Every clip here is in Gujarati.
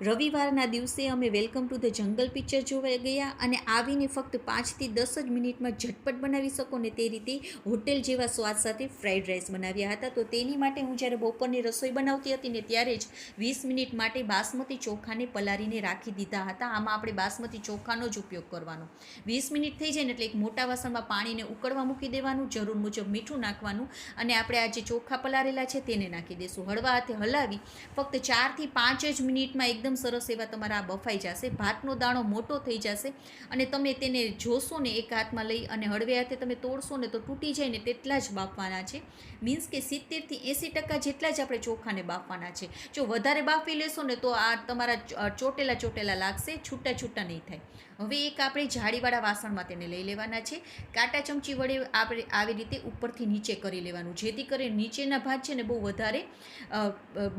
રવિવારના દિવસે અમે welcome to the jungle picture જોવા ગયા અને આવીને ફક્ત 5 થી 10 જ મિનિટમાં ઝટપટ બનાવી શકો ને તે રીતે હોટેલ જેવા સ્વાદ સાથે ફ્રાઈડ રાઈસ બનાવ્યા હતા. તો તેની માટે હું જ્યારે બપોરની રસોઈ બનાવતી હતી ને ત્યારે જ 20 મિનિટ માટે બાસમતી ચોખાને પલાળીને રાખી દીધા હતા. આમાં આપણે બાસમતી ચોખાનો જ ઉપયોગ કરવાનો. 20 મિનિટ થઈ જાય ને એટલે એક મોટા વાસણમાં પાણીને ઉકળવા મૂકી દેવાનું, જરૂર મુજબ મીઠું નાખવાનું અને આપણે આ જે ચોખા પલાળેલા છે તેને નાખી દઈશું. હળવા હાથે હલાવી ફક્ત 4 થી 5 જ મિનિટમાં એકદમ સરસ એવા તમારા બફાઈ જશે. ભાતનો દાણો મોટો થઈ જશે અને તમે તેને જોશો ને એક હાથમાં લઈ અને હળવે હાથે તમે તોડશો ને તો તૂટી જાય ને તેટલા જ બાફવાના છે. મીન્સ કે 70 થી 80% જેટલા જ આપણે ચોખાને બાફવાના છે. જો વધારે બાફી લેશો ને તો આ તમારા ચોટેલા લાગશે, છૂટા છૂટા નહીં થાય. હવે એક આપણે જાળીવાળા વાસણમાં તેને લઈ લેવાના છે. કાંટા ચમચી વડે આપણે આવી રીતે ઉપરથી નીચે કરી લેવાનું, જેથી કરીને નીચેના ભાત છે ને બહુ વધારે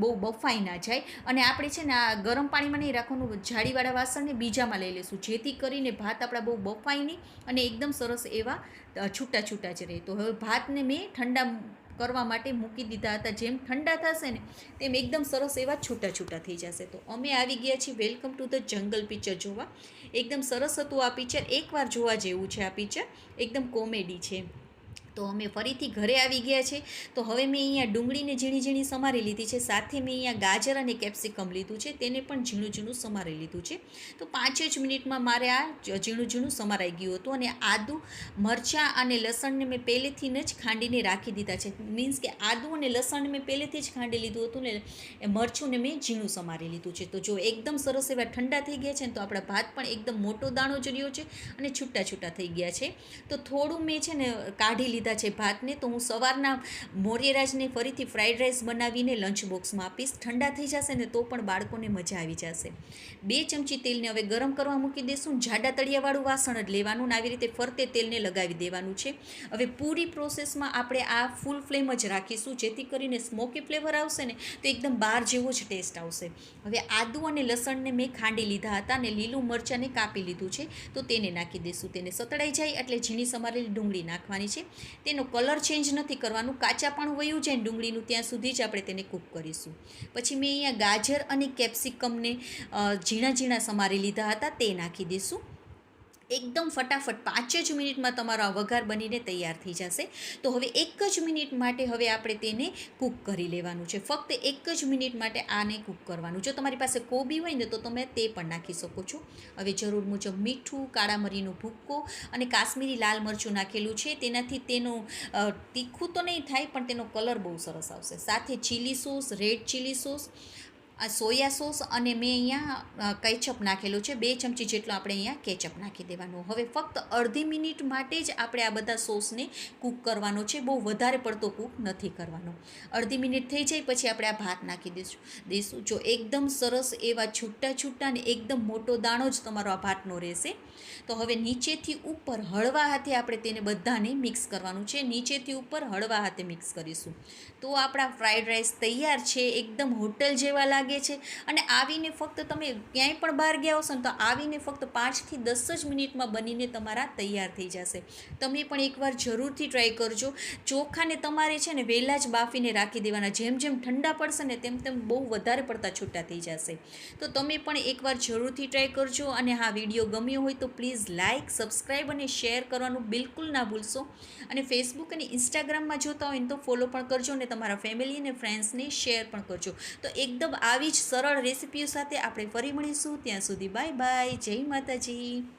બહુ બફાઈ ના જાય. અને આપણે છે ને આ ગરમ પાણીમાં નહીં રાખવાનું, જાળીવાળા વાસણને બીજામાં લઈ લઈશું, જેથી કરીને ભાત આપણા બહુ બફાય નહીં અને એકદમ સરસ એવા છૂટા છૂટા જ રહે. તો હવે ભાતને મેં ઠંડા કરવા માટે મૂકી દીધા હતા. જેમ ઠંડા થશે ને તેમ એકદમ સરસ એવા છૂટા છૂટા થઈ જશે. તો અમે આવી ગયા છીએ welcome to the jungle picture જોવા. એકદમ સરસ હતું આ પિક્ચર, એકવાર જોવા જેવું છે આ પિક્ચર, એકદમ કોમેડી છે. તો અમે ફરીથી ઘરે આવી ગયા છે. તો હવે મેં અહીંયા ડુંગળીને ઝીણી ઝીણી સમારી લીધી છે, સાથે મેં અહીંયા ગાજર અને કેપ્સિકમ લીધું છે, તેને પણ ઝીણું ઝીણું સમારી લીધું છે. તો 5 જ મિનિટમાં મારે આ ઝીણું ઝીણું સમારાઈ ગયું હતું. અને આદુ, મરચાં અને લસણને મેં પહેલેથી જ ખાંડીને રાખી દીધા છે. મીન્સ કે આદુ અને લસણને મેં પહેલેથી જ ખાંડી લીધું હતું ને એ મરચુંને મેં ઝીણું સમારી લીધું છે. તો જો એકદમ સરસ એવા ઠંડા થઈ ગયા છે ને તો આપણા ભાત પણ એકદમ મોટો દાણો જ રહ્યો છે અને છૂટા છૂટા થઈ ગયા છે. તો થોડું મેં છે ને કાઢી લીધા છે ભાતને. તો હું સવારના મોરિયરાજને ફરીથી ફ્રાઈડ રાઈસ બનાવીને લંચ બોક્સમાં આપીશ. ઠંડા થઈ જશે ને તો પણ બાળકોને મજા આવી જશે. 2 ચમચી તેલને હવે ગરમ કરવા મૂકી દઈશું. જાડા તળિયાવાળું વાસણ જ લેવાનું ને આવી રીતે ફરતે તેલને લગાવી દેવાનું છે. હવે પૂરી પ્રોસેસમાં આપણે આ ફૂલ ફ્લેમ જ રાખીશું, જેથી કરીને સ્મોકી ફ્લેવર આવશે ને તો એકદમ બહાર જેવો જ ટેસ્ટ આવશે. હવે આદુ અને લસણને મેં ખાંડી લીધા હતા અને લીલું મરચાંને કાપી લીધું છે, તો તેને નાખી દઈશું. તેને સતળાઈ જાય એટલે ઝીણી સમારેલી ડુંગળી નાખવાની છે. તેનો કલર ચેન્જ નથી કરવાનું, કાચા પણ વયું જાય ડુંગળીનું ત્યાં સુધી જ આપણે તેને કૂક કરીશું. પછી મેં અહીંયા ગાજર અને કેપ્સિકમને ઝીણા ઝીણા સમારી લીધા હતા, તે નાખી દઈશું. એકદમ ફટાફટ 5 જ મિનિટમાં તમારો આ વઘાર બનીને તૈયાર થઈ જશે. તો હવે 1 જ મિનિટ માટે હવે આપણે તેને કૂક કરી લેવાનું છે. ફક્ત 1 જ મિનિટ માટે આને કૂક કરવાનું. જો તમારી પાસે કોબી હોય ને તો તમે તે પણ નાખી શકો છો. હવે જરૂર મુજબ મીઠું, કાળા મરીનો ભૂક્કો અને કાશ્મીરી લાલ મરચું નાખેલું છે. તેનાથી તેનું તીખું તો નહીં થાય પણ તેનો કલર બહુ સરસ આવશે. સાથે chilli sauce, red chilli sauce, soya sauce અને મેં અહીંયા કેચઅપ નાખેલું છે. 2 ચમચી જેટલો આપણે અહીંયા કેચઅપ નાખી દેવાનું. હવે ફક્ત અડધી મિનિટ માટે જ આપણે આ બધા સોસને કૂક કરવાનો છે, બહુ વધારે પડતો કૂક નથી કરવાનો. અડધી મિનિટ થઈ જાય પછી આપણે આ ભાત નાખી દઈશું. જો એકદમ સરસ એવા છૂટા છૂટા ને એકદમ મોટો દાણો જ તમારો આ ભાતનો રહેશે. તો હવે નીચેથી ઉપર હળવા હાથે આપણે તેને બધાને મિક્સ કરવાનું છે. નીચેથી ઉપર હળવા હાથે મિક્સ કરીશું. તો આપણા ફ્રાઈડ રાઈસ તૈયાર છે. એકદમ હોટલ જેવા લાગે છે. અને આવીને ફક્ત તમે ક્યાંય પણ બહાર ગયા હશો ને તો આવીને ફક્ત 5 થી 10 જ મિનિટમાં બનીને તમારા તૈયાર થઈ જશે. તમે પણ એકવાર જરૂરથી ટ્રાય કરજો. ચોખાને તમારે છે ને વહેલા જ બાફીને રાખી દેવાના, જેમ જેમ ઠંડા પડશે ને તેમ તેમ બહુ વધારે પડતા છૂટા થઈ જશે. તો તમે પણ એકવાર જરૂરથી ટ્રાય કરજો. અને હા, વિડીયો ગમ્યો હોય તો પ્લીઝ લાઇક, સબસ્ક્રાઈબ અને શેર કરવાનું બિલકુલ ના ભૂલશો. અને ફેસબુક અને ઇન્સ્ટાગ્રામમાં જોતા હોય ને તો ફોલો પણ કરજો અને તમારા ફેમિલી અને ફ્રેન્ડ્સને શેર પણ કરજો. તો એકદમ આવી જ સરળ રેસિપીઓ સાથે આપણે ફરી મળીશું. ત્યાં સુધી બાય બાય, જય માતાજી.